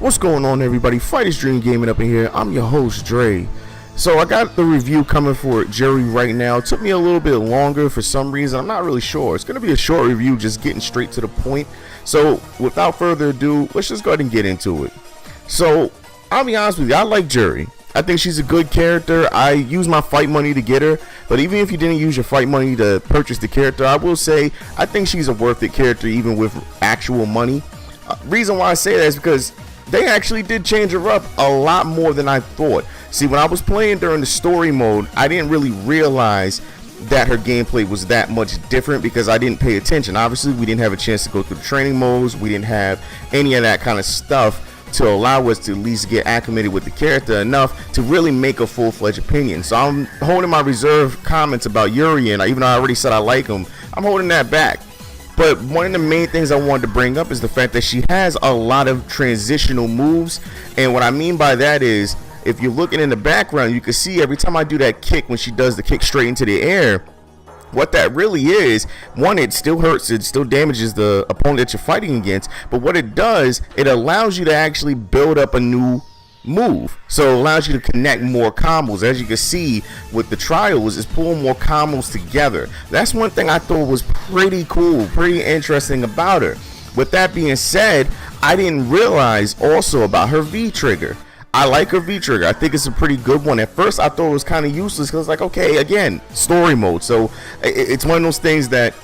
What's going on, everybody? Fighters Dream Gaming up in here. I'm your host, Dre. So I got the review coming for Juri right now. It took me a little bit longer for some reason. I'm not really sure. It's going to be a short review, just getting straight to the point. So without further ado, let's just go ahead and get into it. So I'll be honest with you, I like Juri. I think she's a good character. I use my fight money to get her, but even if you didn't use your fight money to purchase the character, I will say I think she's a worth it character even with actual money. Reason why I say that is because they actually did change her up a lot more than I thought. See, when I was playing during the story mode, I didn't really realize that her gameplay was that much different because I didn't pay attention. Obviously, we didn't have a chance to go through the training modes. We didn't have any of that kind of stuff to allow us to at least get acclimated with the character enough to really make a full-fledged opinion. So I'm holding my reserved comments about Juri, and even though I already said I like him, I'm holding that back. But one of the main things I wanted to bring up is the fact that she has a lot of transitional moves. And what I mean by that is, if you're looking in the background, you can see every time I do that kick, when she does the kick straight into the air, what that really is, one, it still hurts, it still damages the opponent that you're fighting against. But what it does, it allows you to actually build up a new move. So it allows you to connect more combos. As you can see with the trials, is pulling more combos together. That's one thing I thought was pretty cool, pretty interesting about her. With that being said, I didn't realize also about her V trigger. I like her V trigger. I think it's a pretty good one. At first I thought it was kind of useless because, like, okay, again, story mode. So it's one of those things that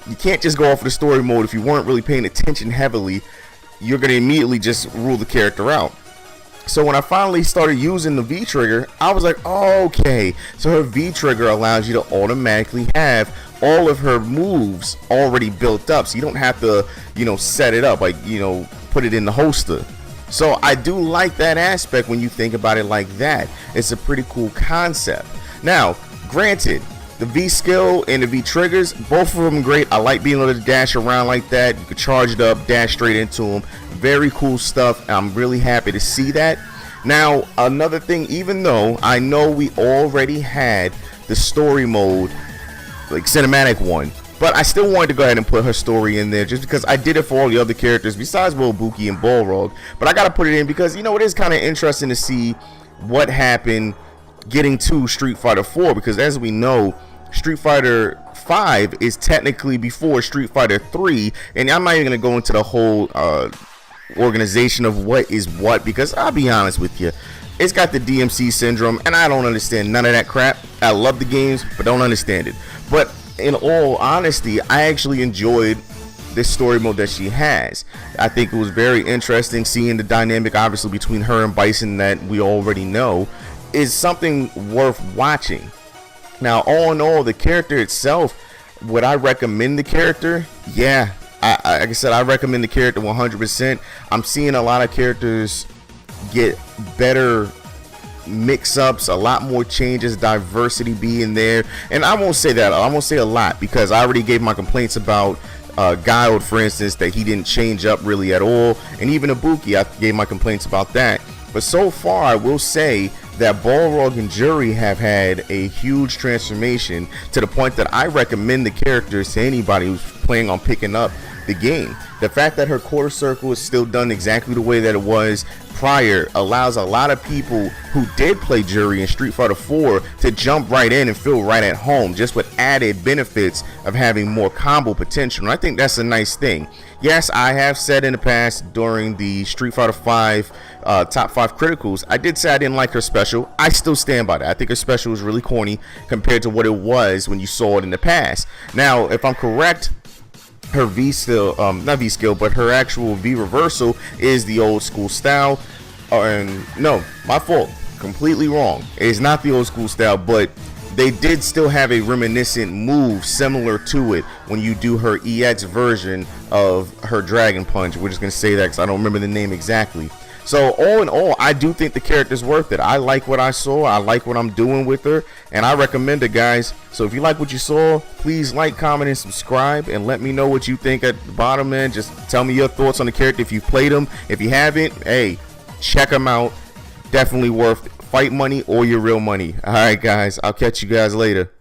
you can't just go off of the story mode. If you weren't really paying attention heavily, you're going to immediately just rule the character out. So when I finally started using the V trigger, I was like, oh, okay, so her V trigger allows you to automatically have all of her moves already built up, so you don't have to, set it up, like, put it in the holster. So I do like that aspect when you think about it like that. It's a pretty cool concept. Now, granted, the V skill and the V triggers, both of them great. I like being able to dash around like that. You can charge it up, dash straight into them. Very cool stuff. I'm really happy to see that. Now, another thing, even though I know we already had the story mode, like cinematic one, but I still wanted to go ahead and put her story in there just because I did it for all the other characters besides Will Buki and Balrog. But I got to put it in because, it is kind of interesting to see what happened getting to Street Fighter 4, because as we know, Street Fighter 5 is technically before Street Fighter 3, and I'm not even going to go into the whole organization of what is what, because I'll be honest with you, it's got the DMC syndrome, and I don't understand none of that crap. I love the games, but don't understand it. But in all honesty, I actually enjoyed this story mode that she has. I think it was very interesting seeing the dynamic, obviously, between her and Bison that we already know is something worth watching. Now, all in all, the character itself, would I recommend the character? Yeah, like I said, I recommend the character 100%. I'm seeing a lot of characters get better mix-ups, a lot more changes, diversity being there. And I won't say that, I won't say a lot, because I already gave my complaints about Guiled, for instance, that he didn't change up really at all. And even Ibuki, I gave my complaints about that. But so far, I will say that Balrog and Juri have had a huge transformation to the point that I recommend the characters to anybody who's planning on picking up the game. The fact that her quarter circle is still done exactly the way that it was prior allows a lot of people who did play Juri in Street Fighter 4 to jump right in and feel right at home, just with added benefits of having more combo potential. And I think that's a nice thing. Yes, I have said in the past during the Street Fighter 5 top 5 criticals, I did say I didn't like her special. I still stand by that. I think her special was really corny compared to what it was when you saw it in the past. Now, if I'm correct, her V skill, not V skill, but her actual V reversal is the old school style. And no, my fault, completely wrong. It's not the old school style, but they did still have a reminiscent move similar to it when you do her EX version of her Dragon Punch. We're just gonna say that because I don't remember the name exactly. So all in all, I do think the character's worth it. I like what I saw. I like what I'm doing with her, and I recommend it, guys. So if you like what you saw, please like, comment, and subscribe, and let me know what you think at the bottom, man. Just tell me your thoughts on the character if you've played him. If you haven't, hey, check him out. Definitely worth fight money or your real money. All right, guys. I'll catch you guys later.